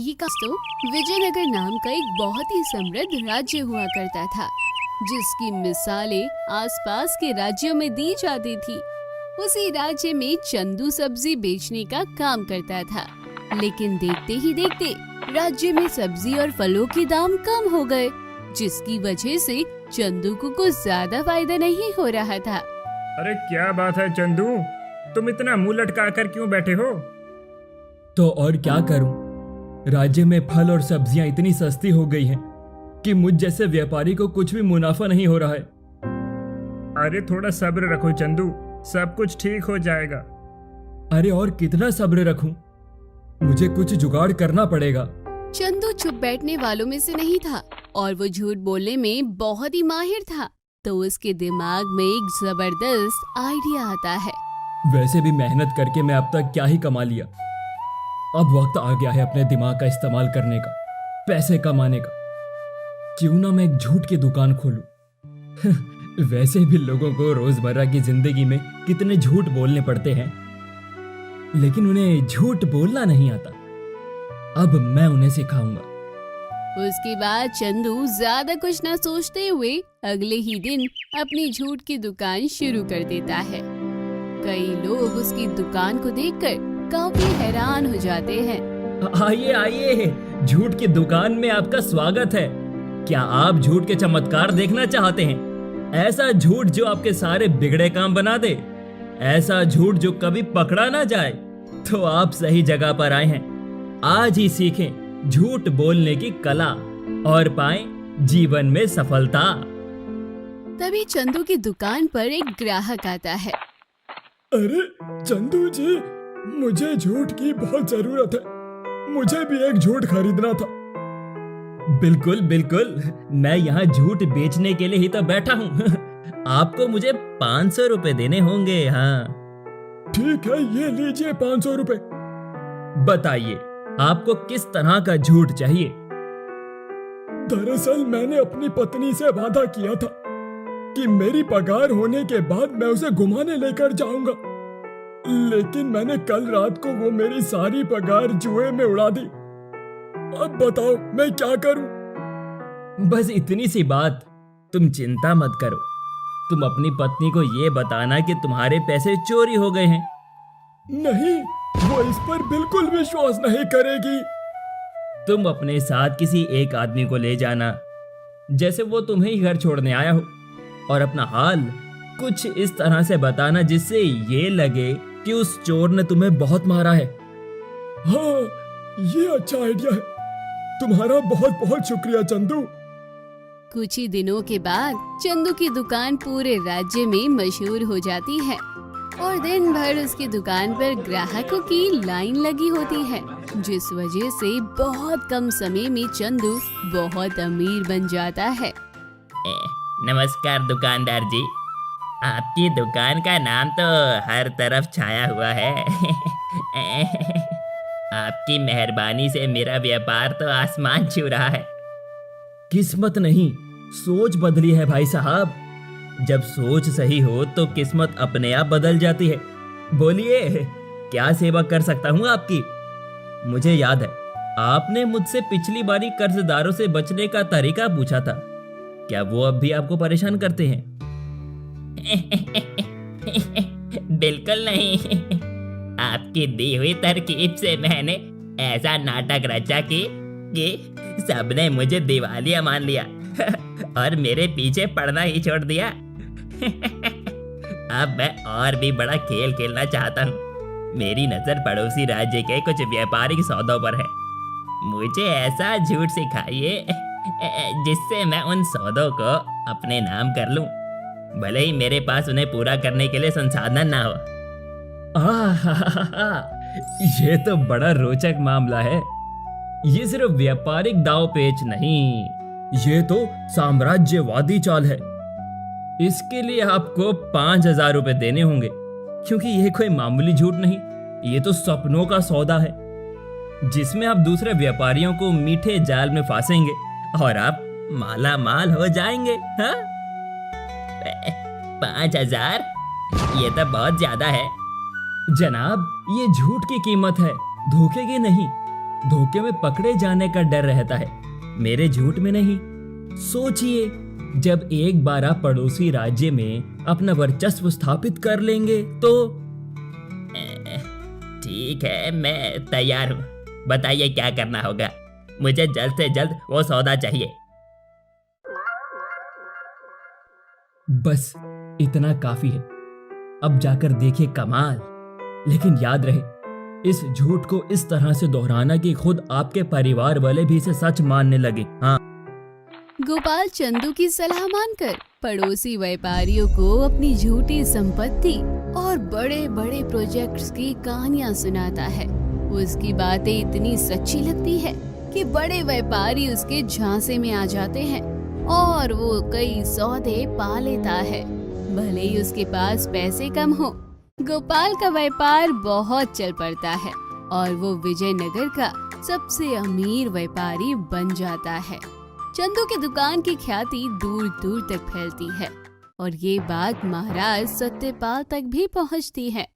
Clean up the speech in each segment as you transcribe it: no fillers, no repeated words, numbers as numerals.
ये तो विजयनगर नाम का एक बहुत ही समृद्ध राज्य हुआ करता था, जिसकी मिसालें आसपास के राज्यों में दी जाती थी। उसी राज्य में चंदू सब्जी बेचने का काम करता था, लेकिन देखते ही देखते राज्य में सब्जी और फलों के दाम कम हो गए, जिसकी वजह से चंदू को कुछ ज्यादा फायदा नहीं हो रहा था। अरे क्या बात है चंदू, तुम इतना मुंह लटका कर क्यों बैठे हो? तो और क्या करूं? राज्य में फल और सब्जियां इतनी सस्ती हो गई हैं कि मुझ जैसे व्यापारी को कुछ भी मुनाफा नहीं हो रहा है। अरे थोड़ा सब्र रखो चंदू, सब कुछ ठीक हो जाएगा। अरे और कितना सब्र रखूं? मुझे कुछ जुगाड़ करना पड़ेगा। चंदू चुप बैठने वालों में से नहीं था और वो झूठ बोलने में बहुत ही माहिर था, तो उसके दिमाग में एक जबरदस्त आइडिया आता है। वैसे भी मेहनत करके मैं अब तक क्या ही कमा लिया। अब वक्त आ गया है अपने दिमाग का इस्तेमाल करने का, पैसे कमाने का। क्यों ना मैं एक झूठ की दुकान खोलूं। वैसे भी लोगों को रोजमर्रा की जिंदगी में कितने झूठ बोलने पड़ते हैं, लेकिन उन्हें झूठ बोलना नहीं आता। अब मैं उन्हें सिखाऊंगा। उसके बाद चंदू ज्यादा कुछ न सोचते हुए अगले ही दिन अपनी झूठ की दुकान शुरू कर देता है। कई लोग उसकी दुकान को देखकर काफी हैरान हो जाते हैं। आइए आइए, झूठ की दुकान में आपका स्वागत है। क्या आप झूठ के चमत्कार देखना चाहते हैं? ऐसा झूठ जो आपके सारे बिगड़े काम बना दे, ऐसा झूठ जो कभी पकड़ा ना जाए, तो आप सही जगह पर आए हैं। आज ही सीखें झूठ बोलने की कला और पाएं जीवन में सफलता। तभी चंदू की दुकान पर एक ग्राहक आता है। अरे चंदू जी, मुझे झूठ की बहुत जरूरत है। मुझे भी एक झूठ खरीदना था। बिल्कुल बिल्कुल, मैं यहाँ झूठ बेचने के लिए ही तो बैठा हूँ। आपको मुझे 500 रुपए देने होंगे। हाँ ठीक है, ये लीजिए 500 रुपए। बताइए आपको किस तरह का झूठ चाहिए? दरअसल मैंने अपनी पत्नी से वादा किया था कि मेरी पगार होने के बाद मैं उसे घुमाने लेकर जाऊंगा, लेकिन मैंने कल रात को वो मेरी सारी पगार जुए में उड़ा दी। अब बताओ मैं क्या करूं? बस इतनी सी बात, तुम चिंता मत करो। तुम अपनी पत्नी को ये बताना कि तुम्हारे पैसे चोरी हो गए हैं। नहीं, वो इस पर बिल्कुल विश्वास नहीं करेगी। तुम अपने साथ किसी एक आदमी को ले जाना, जैसे वो तुम्हें ही घर छोड़ने आया हो, और अपना हाल कुछ इस तरह से बताना जिससे ये लगे कि उस चोर ने तुम्हें बहुत मारा है। हाँ, ये अच्छा आइडिया है। तुम्हारा बहुत बहुत शुक्रिया चंदू। कुछ ही दिनों के बाद चंदू की दुकान पूरे राज्य में मशहूर हो जाती है और दिन भर उसकी दुकान पर ग्राहकों की लाइन लगी होती है, जिस वजह से बहुत कम समय में चंदू बहुत अमीर बन जाता है। नमस्कार दुकानदार जी, आपकी दुकान का नाम तो हर तरफ छाया हुआ है। आपकी मेहरबानी से मेरा व्यापार तो आसमान छू रहा है। किस्मत नहीं, सोच बदली है भाई साहब। जब सोच सही हो तो किस्मत अपने आप बदल जाती है। बोलिए, क्या सेवा कर सकता हूँ आपकी? मुझे याद है, आपने मुझसे पिछली बारी कर्जदारों से बचने का तरीका पूछा था। क्या वो अब भी आपको परेशान करते हैं? बिल्कुल नहीं। आपकी दी हुई तरकीब से मैंने ऐसा नाटक रचा कि सबने मुझे दिवालिया मान लिया और मेरे पीछे पड़ना ही छोड़ दिया। अब मैं और भी बड़ा खेल खेलना चाहता हूँ। मेरी नजर पड़ोसी राज्य के कुछ व्यापारिक सौदों पर है। मुझे ऐसा झूठ सिखाइए जिससे मैं उन सौदों को अपने नाम कर लूं, भले ही मेरे पास उन्हें पूरा करने के लिए संसाधन ना हो। ये तो बड़ा रोचक मामला है। ये सिर्फ व्यापारिक दाव पेच नहीं, ये तो साम्राज्यवादी चाल है। इसके लिए आपको 5000 रुपए देने होंगे, क्योंकि ये कोई मामूली झूठ नहीं, ये तो सपनों का सौदा है, जिसमें आप दूसरे व्यापारियों को मीठे जाल में फांसेंगे और आप माला माल हो जाएंगे। हाँ? 5000? ये तो बहुत ज्यादा है। जनाब, ये झूठ की कीमत है, धोखे की नहीं। धोखे में पकड़े जाने का डर रहता है, मेरे झूठ में नहीं। सोचिए, जब एक बार आप पड़ोसी राज्य में अपना वर्चस्व स्थापित कर लेंगे तो। ठीक है, मैं तैयार हूँ। बताइए क्या करना होगा। मुझे जल्द से जल्द वो सौदा चाहिए। बस इतना काफी है, अब जाकर देखिए कमाल। लेकिन याद रहे, इस झूठ को इस तरह से दोहराना कि खुद आपके परिवार वाले भी इसे सच मानने लगे। हाँ। गोपाल चंदू की सलाह मानकर पड़ोसी व्यापारियों को अपनी झूठी संपत्ति और बड़े बड़े प्रोजेक्ट्स की कहानियां सुनाता है। उसकी बातें इतनी सच्ची लगती है कि बड़े व्यापारी उसके झांसे में आ जाते हैं और वो कई सौदे पा लेता है, भले ही उसके पास पैसे कम हो। गोपाल का व्यापार बहुत चल पड़ता है और वो विजयनगर का सबसे अमीर व्यापारी बन जाता है। चंदू की दुकान की ख्याति दूर दूर तक फैलती है और ये बात महाराज सत्यपाल तक भी पहुंचती है।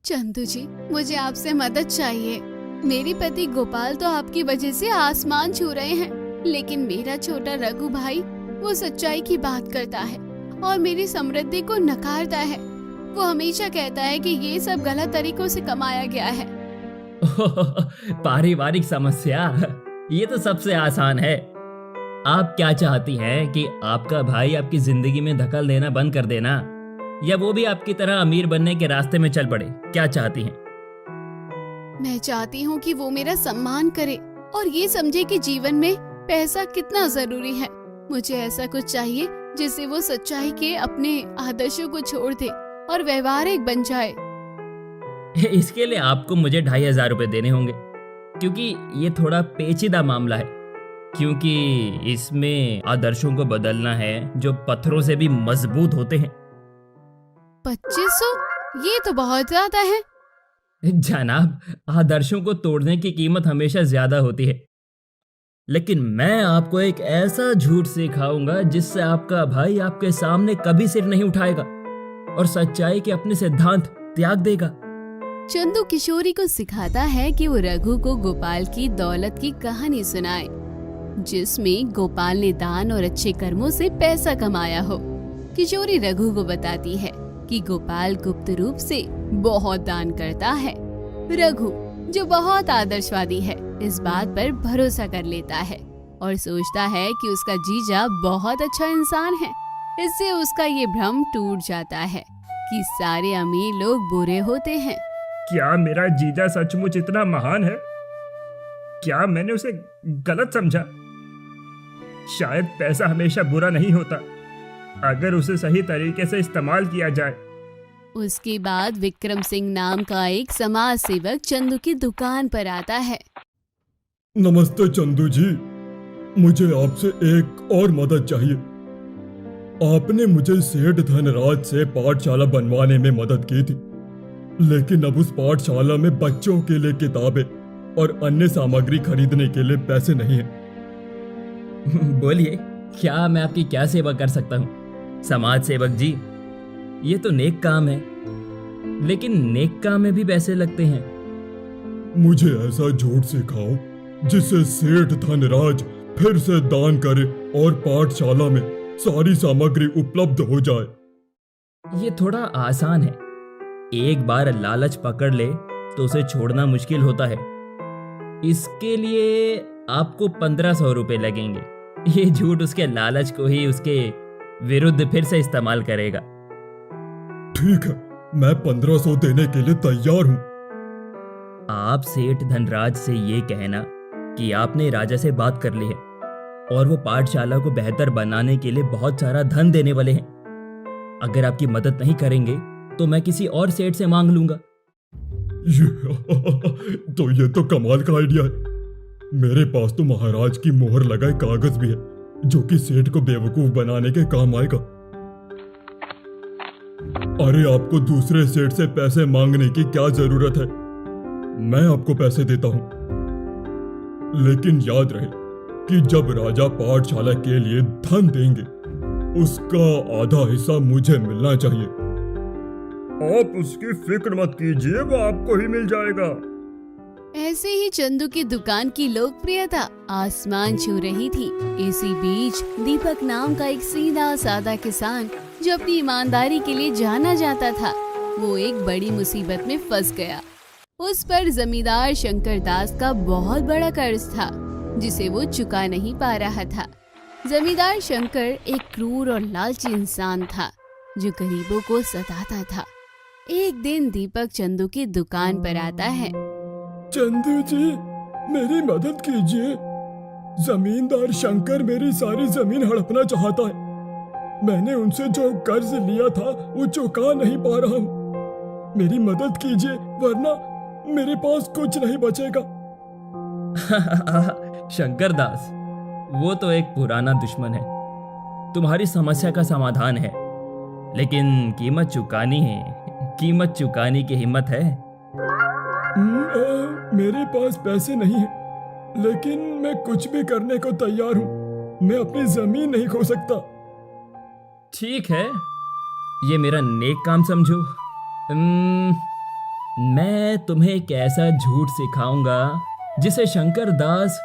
चंदू जी, मुझे आपसे मदद चाहिए। मेरे पति गोपाल तो आपकी वजह से आसमान छू रहे हैं, लेकिन मेरा छोटा रघु भाई वो सच्चाई की बात करता है और मेरी समृद्धि को नकारता है। वो हमेशा कहता है कि ये सब गलत तरीकों से कमाया गया है। पारिवारिक समस्या, ये तो सबसे आसान है। आप क्या चाहती हैं कि आपका भाई आपकी जिंदगी में धकल देना बंद कर देना, या वो भी आपकी तरह अमीर बनने के रास्ते में चल पड़े? क्या चाहती हैं? मैं चाहती हूँ कि वो मेरा सम्मान करे और ये समझे कि जीवन में पैसा कितना जरूरी है। मुझे ऐसा कुछ चाहिए जिससे वो सच्चाई के अपने आदर्शों को छोड़ दे और व्यवहारिक बन जाए। इसके लिए आपको मुझे 2500 रुपए देने होंगे, क्योंकि ये थोड़ा पेचीदा मामला है, क्योंकि इसमें आदर्शों को बदलना है जो पत्थरों से भी मजबूत होते हैं। 2500? ये तो बहुत ज्यादा है। जनाब, आदर्शों को तोड़ने की कीमत हमेशा ज्यादा होती है, लेकिन मैं आपको एक ऐसा झूठ सिखाऊंगा जिससे आपका भाई आपके सामने कभी सिर नहीं उठाएगा और सच्चाई के अपने सिद्धांत त्याग देगा। चंदू किशोरी को सिखाता है कि वो रघु को गोपाल की दौलत की कहानी सुनाए, जिसमें गोपाल ने दान और अच्छे कर्मों से पैसा कमाया हो। किशोरी रघु को बताती है कि गोपाल गुप्त रूप से बहुत दान करता है। रघु, जो बहुत आदर्शवादी है, इस बात पर भरोसा कर लेता है और सोचता है कि उसका जीजा बहुत अच्छा इंसान है। इससे उसका ये भ्रम टूट जाता है कि सारे अमीर लोग बुरे होते हैं। क्या मेरा जीजा सचमुच इतना महान है? क्या मैंने उसे गलत समझा? शायद पैसा हमेशा बुरा नहीं होता, अगर उसे सही तरीके से इस्तेमाल किया जाए। उसके बाद विक्रम सिंह नाम का एक समाज सेवक चंदू की दुकान पर आता है। नमस्ते चंदू जी, मुझे आपसे एक और मदद चाहिए। आपने मुझे सेठ धनराज से पाठशाला बनवाने में मदद की थी, लेकिन अब उस पाठशाला में बच्चों के लिए किताबें और अन्य सामग्री खरीदने के लिए पैसे नहीं हैं। बोलिए, क्या मैं आपकी क्या सेवा कर सकता हूँ? समाज सेवक जी, ये तो नेक काम है, लेकिन नेक काम में भी पैसे लगते हैं। मुझे ऐसा झूठ सिखाओ जिससे सेठ धनराज फिर से दान करे और पाठशाला में सारी सामग्री उपलब्ध हो जाए। ये थोड़ा आसान है। एक बार लालच पकड़ ले तो उसे छोड़ना मुश्किल होता है। इसके लिए आपको 1500 रुपए लगेंगे। ये झूठ उसके लालच को ही उसके विरुद्ध फिर से इस्तेमाल करेगा। ठीक है, मैं 1500 देने के लिए तैयार हूँ। आप सेठ धनराज से ये कहना कि आपने राजा से बात कर ली है और वो पाठशाला को बेहतर बनाने के लिए बहुत सारा धन देने वाले हैं। अगर आपकी मदद नहीं करेंगे तो मैं किसी और सेठ से मांग लूंगा। ये तो कमाल का आइडिया है। मेरे पास तो महाराज की मोहर लगाए कागज भी है, जो कि सेठ को बेवकूफ बनाने के काम आएगा। अरे, आपको दूसरे सेठ से पैसे मांगने की क्या जरूरत है? मैं आपको पैसे देता हूं, लेकिन याद रहे कि जब राजा पाठशाला के लिए धन देंगे, उसका आधा हिस्सा मुझे मिलना चाहिए। आप उसकी फिक्र मत कीजिए, वो आपको ही मिल जाएगा। ऐसे ही चंदू की दुकान की लोकप्रियता आसमान छू रही थी। इसी बीच दीपक नाम का एक सीधा साधा किसान जो अपनी ईमानदारी के लिए जाना जाता था, वो एक बड़ी मुसीबत में फंस गया। उस पर जमींदार शंकर दास का बहुत बड़ा कर्ज था जिसे वो चुका नहीं पा रहा था। जमींदार शंकर एक क्रूर और लालची इंसान था जो गरीबों को सताता था। एक दिन दीपक चंदू की दुकान पर आता है। चंदू जी, मेरी मदद कीजिए। जमींदार शंकर मेरी सारी जमीन हड़पना चाहता है। मैंने उनसे जो कर्ज लिया था वो चुका नहीं पा रहा हूँ। मेरी मदद कीजिए वरना मेरे पास कुछ नहीं बचेगा। शंकर दास, वो तो एक पुराना दुश्मन है, तुम्हारी समस्या का समाधान है, लेकिन कीमत चुकानी है। कीमत चुकाने की हिम्मत है? मेरे पास पैसे नहीं है, लेकिन मैं कुछ भी करने को तैयार हूँ। मैं अपनी जमीन नहीं खो सकता। ठीक है, ये मेरा नेक काम समझो। मैं तुम्हें एक ऐसा झूठ सिखाऊंगा जिसे शंकर दास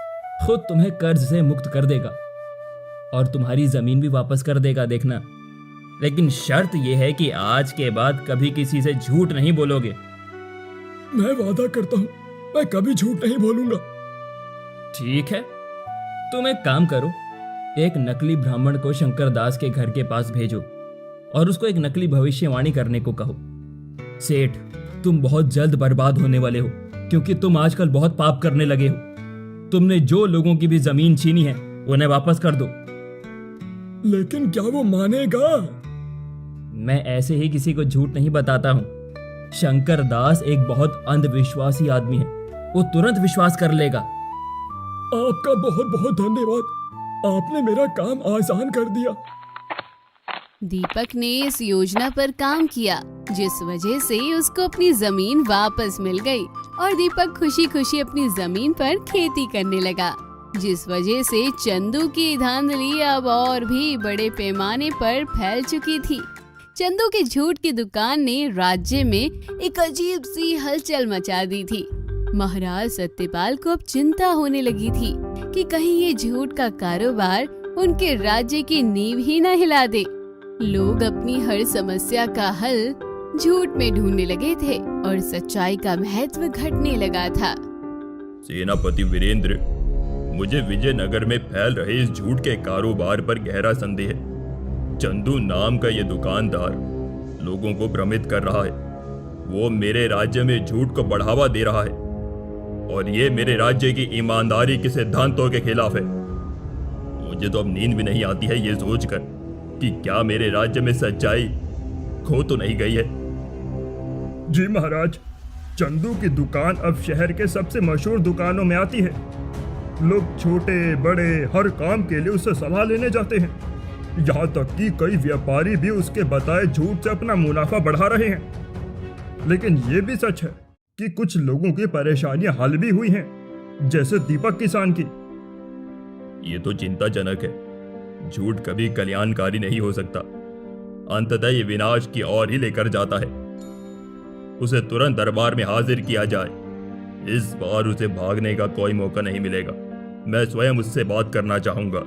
खुद तुम्हें कर्ज से मुक्त कर देगा और तुम्हारी जमीन भी वापस कर देगा, देखना। लेकिन शर्त यह है कि आज के बाद कभी किसी से झूठ नहीं बोलोगे। मैं वादा करता हूँ, मैं कभी झूठ नहीं बोलूंगा। ठीक है, तुम एक काम करो, एक नकली ब्राह्मण को शंकर दास के घर के पास भेजो और उसको एक नकली भविष्यवाणी करने को कहो। सेठ, तुम बहुत जल्द बर्बाद होने वाले हो क्योंकि तुम आजकल बहुत पाप करने लगे हो। तुमने जो लोगों की भी जमीन छीनी है उन्हें वापस कर दो। लेकिन क्या वो मानेगा? मैं ऐसे ही किसी को झूठ नहीं बताता हूँ। शंकर दास एक बहुत अंधविश्वासी आदमी है, वो तुरंत विश्वास कर लेगा। आपका बहुत बहुत धन्यवाद, आपने मेरा काम आसान कर दिया। दीपक ने इस योजना पर काम किया जिस वजह से उसको अपनी जमीन वापस मिल गई और दीपक खुशी खुशी अपनी जमीन पर खेती करने लगा, जिस वजह से चंदू की धांधली अब और भी बड़े पैमाने पर फैल चुकी थी। चंदू की झूठ की दुकान ने राज्य में एक अजीब सी हलचल मचा दी थी। महाराज सत्यपाल को अब चिंता होने लगी थी कि कहीं ये झूठ का कारोबार उनके राज्य की नींव ही न हिला दे। लोग अपनी हर समस्या का हल झूठ में ढूंढने लगे थे और सच्चाई का महत्व घटने लगा था। सेनापति वीरेंद्र, मुझे विजयनगर में फैल रहे इस झूठ के कारोबार पर गहरा संदेह है। चंदू नाम का ये दुकानदार लोगों को भ्रमित कर रहा है। वो मेरे राज्य में झूठ को बढ़ावा दे रहा है और ये मेरे राज्य की ईमानदारी के सिद्धांतों के खिलाफ है। मुझे तो अब नींद भी नहीं आती है ये सोचकर कि क्या मेरे राज्य में सच्चाई खो तो नहीं गई है। जी महाराज, चंदू की दुकान अब शहर के सबसे मशहूर दुकानों में आती है। लोग छोटे बड़े हर काम के लिए उससे सलाह लेने जाते हैं। यहाँ तक कि कई व्यापारी भी उसके बताए झूठ से अपना मुनाफा बढ़ा रहे हैं। लेकिन ये भी सच है कि कुछ लोगों की परेशानियां हल भी हुई हैं, जैसे दीपक किसान की। ये तो चिंताजनक है। झूठ कभी कल्याणकारी नहीं हो सकता, अंततः ये विनाश की ओर ही लेकर जाता है। उसे तुरंत दरबार में हाजिर किया जाए। इस बार उसे भागने का कोई मौका नहीं मिलेगा। मैं स्वयं उससे बात करना चाहूंगा।